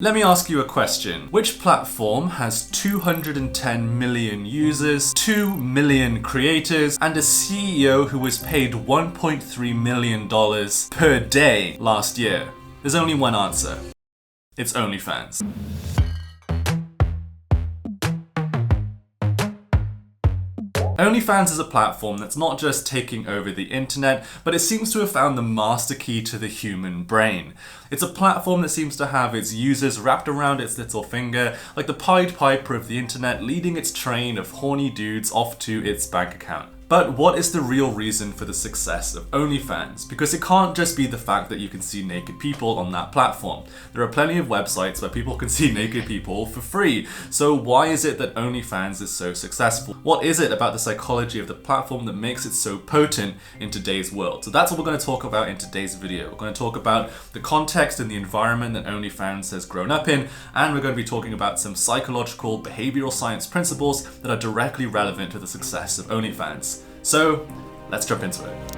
Let me ask you a question. Which platform has 210 million users, 2 million creators, and a CEO who was paid $1.3 million per day last year? There's only one answer. It's OnlyFans. OnlyFans is a platform that's not just taking over the internet, but it seems to have found the master key to the human brain. It's a platform that seems to have its users wrapped around its little finger, like the Pied Piper of the internet leading its train of horny dudes off to its bank account. But what is the real reason for the success of OnlyFans? Because it can't just be the fact that you can see naked people on that platform. There are plenty of websites where people can see naked people for free. So why is it that OnlyFans is so successful? What is it about the psychology of the platform that makes it so potent in today's world? So that's what we're going to talk about in today's video. We're going to talk about the context and the environment that OnlyFans has grown up in, and we're going to be talking about some psychological behavioral science principles that are directly relevant to the success of OnlyFans. So, let's jump into it.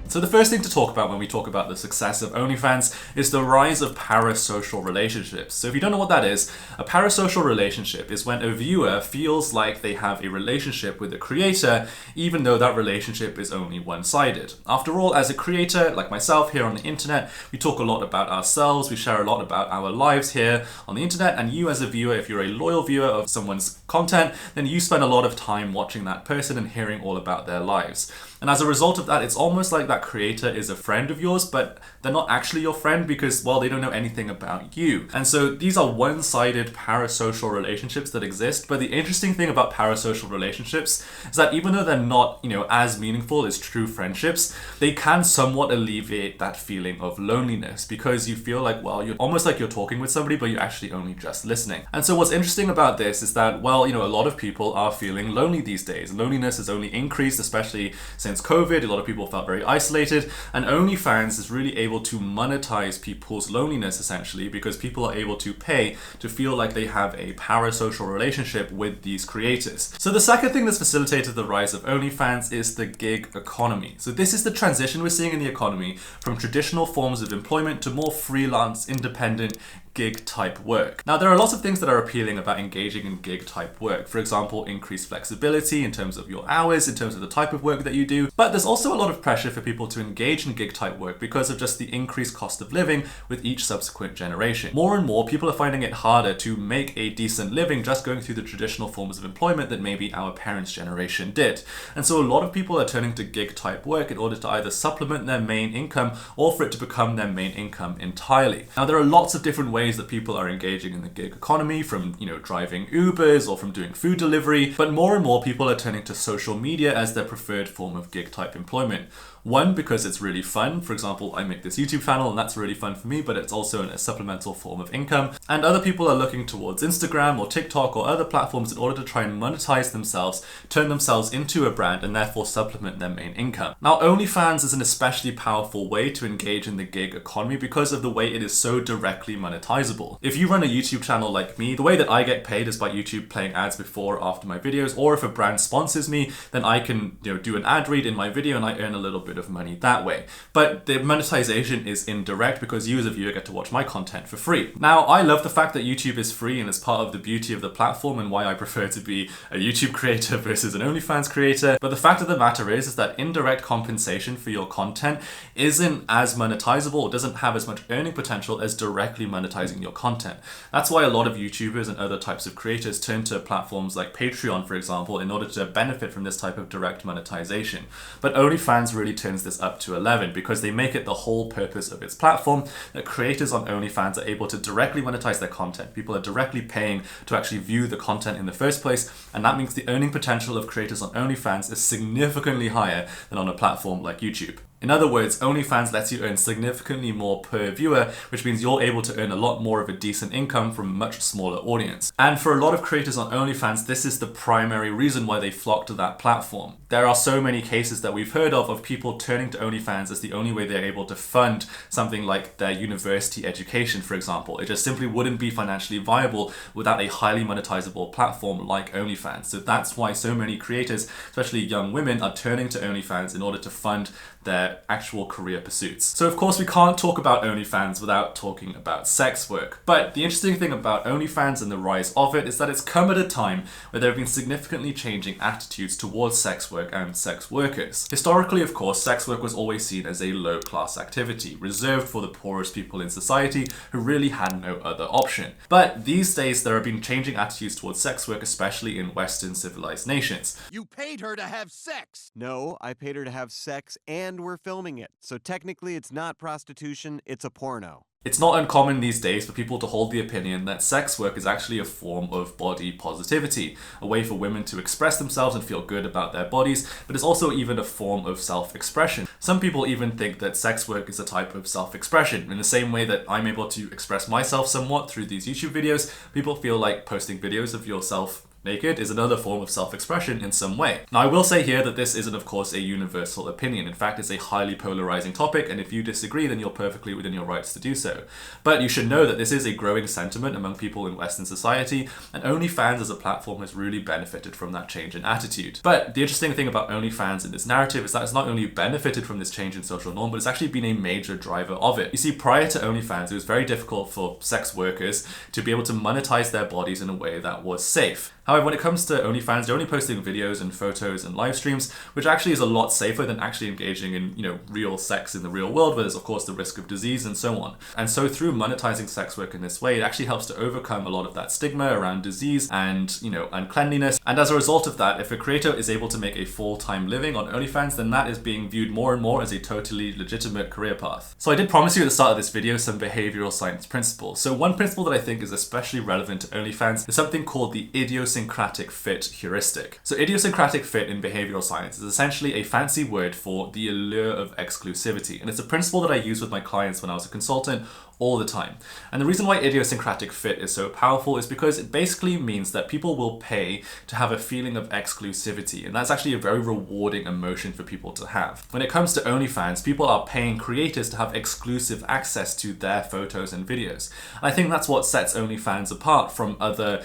So the first thing to talk about when we talk about the success of OnlyFans is the rise of parasocial relationships. So if you don't know what that is, a parasocial relationship is when a viewer feels like they have a relationship with the creator, even though that relationship is only one-sided. After all, as a creator, like myself here on the internet, we talk a lot about ourselves, we share a lot about our lives here on the internet, and you as a viewer, if you're a loyal viewer of someone's content, then you spend a lot of time watching that person and hearing all about their lives. And as a result of that, it's almost like that creator is a friend of yours, but they're not actually your friend because, well, they don't know anything about you. And so these are one-sided parasocial relationships that exist. But the interesting thing about parasocial relationships is that even though they're not, as meaningful as true friendships, they can somewhat alleviate that feeling of loneliness because you feel like, well, you're almost like you're talking with somebody, but you're actually only just listening. And so what's interesting about this is that, well, a lot of people are feeling lonely these days. Loneliness has only increased, especially since COVID. A lot of people felt very isolated, and OnlyFans is really able to monetize people's loneliness essentially because people are able to pay to feel like they have a parasocial relationship with these creators. So the second thing that's facilitated the rise of OnlyFans is the gig economy. So this is the transition we're seeing in the economy from traditional forms of employment to more freelance, independent, gig type work. Now, there are lots of things that are appealing about engaging in gig type work. For example, increased flexibility in terms of your hours, in terms of the type of work that you do. But there's also a lot of pressure for people to engage in gig type work because of just the increased cost of living with each subsequent generation. More and more people are finding it harder to make a decent living just going through the traditional forms of employment that maybe our parents' generation did. And so a lot of people are turning to gig type work in order to either supplement their main income or for it to become their main income entirely. Now, there are lots of different ways that people are engaging in the gig economy, from driving Ubers or from doing food delivery, but more and more people are turning to social media as their preferred form of gig type employment. One, because it's really fun. For example, I make this YouTube channel and that's really fun for me, but it's also a supplemental form of income. And other people are looking towards Instagram or TikTok or other platforms in order to try and monetize themselves, turn themselves into a brand and therefore supplement their main income. Now, OnlyFans is an especially powerful way to engage in the gig economy because of the way it is so directly monetizable. If you run a YouTube channel like me, the way that I get paid is by YouTube playing ads before or after my videos, or if a brand sponsors me, then I can do an ad read in my video and I earn a little bit of money that way. But the monetization is indirect because you as a viewer get to watch my content for free. Now, I love the fact that YouTube is free and it's part of the beauty of the platform and why I prefer to be a YouTube creator versus an OnlyFans creator. But the fact of the matter is that indirect compensation for your content isn't as monetizable or doesn't have as much earning potential as directly monetizing your content. That's why a lot of YouTubers and other types of creators turn to platforms like Patreon, for example, in order to benefit from this type of direct monetization. But OnlyFans really turns this up to 11 because they make it the whole purpose of its platform that creators on OnlyFans are able to directly monetize their content. People are directly paying to actually view the content in the first place, and that means the earning potential of creators on OnlyFans is significantly higher than on a platform like YouTube. In other words, OnlyFans lets you earn significantly more per viewer, which means you're able to earn a lot more of a decent income from a much smaller audience. And for a lot of creators on OnlyFans, this is the primary reason why they flock to that platform. There are so many cases that we've heard of people turning to OnlyFans as the only way they're able to fund something like their university education, for example. It just simply wouldn't be financially viable without a highly monetizable platform like OnlyFans. So that's why so many creators, especially young women, are turning to OnlyFans in order to fund their actual career pursuits. So of course we can't talk about OnlyFans without talking about sex work. But the interesting thing about OnlyFans and the rise of it is that it's come at a time where there have been significantly changing attitudes towards sex work and sex workers. Historically, of course, sex work was always seen as a low-class activity, reserved for the poorest people in society who really had no other option. But these days there have been changing attitudes towards sex work, especially in Western civilized nations. You paid her to have sex! No, I paid her to have sex and we're filming it. So technically it's not prostitution, it's a porno. It's not uncommon these days for people to hold the opinion that sex work is actually a form of body positivity, a way for women to express themselves and feel good about their bodies, but it's also even a form of self-expression. Some people even think that sex work is a type of self-expression. In the same way that I'm able to express myself somewhat through these YouTube videos, people feel like posting videos of yourself naked is another form of self-expression in some way. Now I will say here that this isn't of course a universal opinion. In fact, it's a highly polarizing topic, and if you disagree then you're perfectly within your rights to do so. But you should know that this is a growing sentiment among people in Western society, and OnlyFans as a platform has really benefited from that change in attitude. But the interesting thing about OnlyFans in this narrative is that it's not only benefited from this change in social norm, but it's actually been a major driver of it. You see, prior to OnlyFans, it was very difficult for sex workers to be able to monetize their bodies in a way that was safe. However, when it comes to OnlyFans, they're only posting videos and photos and live streams, which actually is a lot safer than actually engaging in, real sex in the real world, where there's of course the risk of disease and so on. And so through monetizing sex work in this way, it actually helps to overcome a lot of that stigma around disease and, uncleanliness. And as a result of that, if a creator is able to make a full-time living on OnlyFans, then that is being viewed more and more as a totally legitimate career path. So I did promise you at the start of this video some behavioral science principles. So one principle that I think is especially relevant to OnlyFans is something called the idiosyncratic fit heuristic. So idiosyncratic fit in behavioral science is essentially a fancy word for the allure of exclusivity. And it's a principle that I use with my clients when I was a consultant all the time. And the reason why idiosyncratic fit is so powerful is because it basically means that people will pay to have a feeling of exclusivity, and that's actually a very rewarding emotion for people to have. When it comes to OnlyFans, people are paying creators to have exclusive access to their photos and videos. And I think that's what sets OnlyFans apart from other,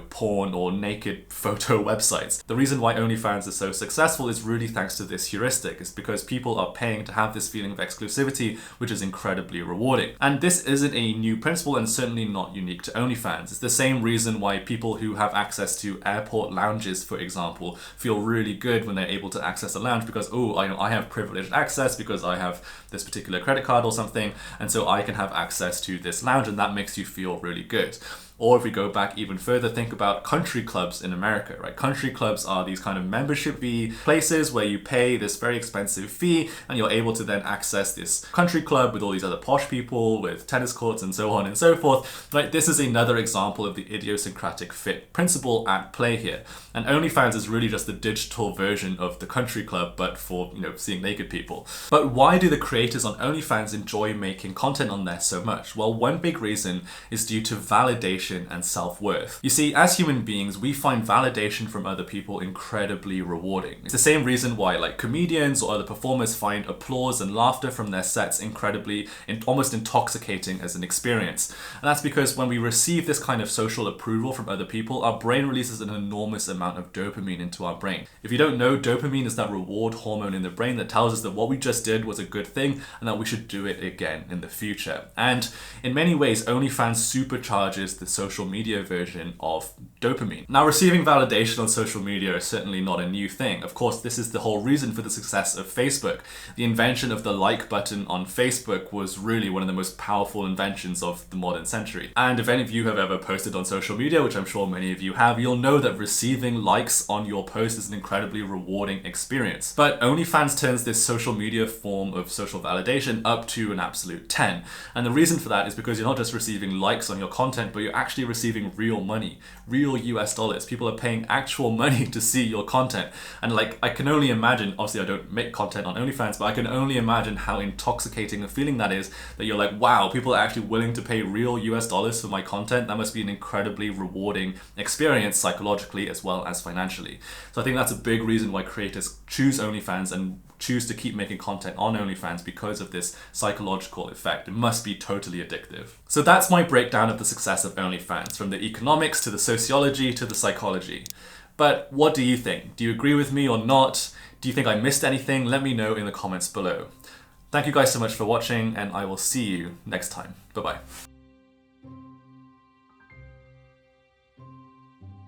porn or naked photo websites. The reason why OnlyFans is so successful is really thanks to this heuristic. It's because people are paying to have this feeling of exclusivity, which is incredibly rewarding. And this isn't a new principle and certainly not unique to OnlyFans. It's the same reason why people who have access to airport lounges, for example, feel really good when they're able to access a lounge because, I have privileged access because I have this particular credit card or something, and so I can have access to this lounge, and that makes you feel really good. Or if we go back even further, think about country clubs in America, right? Country clubs are these kind of membership fee places where you pay this very expensive fee and you're able to then access this country club with all these other posh people with tennis courts and so on and so forth, right? This is another example of the idiosyncratic fit principle at play here. And OnlyFans is really just the digital version of the country club, but for, seeing naked people. But why do the creators on OnlyFans enjoy making content on there so much? Well, one big reason is due to validation and self-worth. You see, as human beings, we find validation from other people incredibly rewarding. It's the same reason why comedians or other performers find applause and laughter from their sets incredibly, almost intoxicating as an experience. And that's because when we receive this kind of social approval from other people, our brain releases an enormous amount of dopamine into our brain. If you don't know, dopamine is that reward hormone in the brain that tells us that what we just did was a good thing and that we should do it again in the future. And in many ways, OnlyFans supercharges the social media version of dopamine. Now, receiving validation on social media is certainly not a new thing. Of course, this is the whole reason for the success of Facebook. The invention of the like button on Facebook was really one of the most powerful inventions of the modern century. And if any of you have ever posted on social media, which I'm sure many of you have, you'll know that receiving likes on your post is an incredibly rewarding experience. But OnlyFans turns this social media form of social validation up to an absolute 10. And the reason for that is because you're not just receiving likes on your content, but you're actually receiving real money, real US dollars. People are paying actual money to see your content. And I can only imagine, obviously I don't make content on OnlyFans, but I can only imagine how intoxicating a feeling that is, that you're like, wow, people are actually willing to pay real US dollars for my content. That must be an incredibly rewarding experience psychologically as well as financially. So I think that's a big reason why creators choose OnlyFans and choose to keep making content on OnlyFans, because of this psychological effect. It must be totally addictive. So that's my breakdown of the success of OnlyFans, from the economics to the sociology to the psychology. But what do you think? Do you agree with me or not? Do you think I missed anything? Let me know in the comments below. Thank you guys so much for watching, and I will see you next time. Bye bye.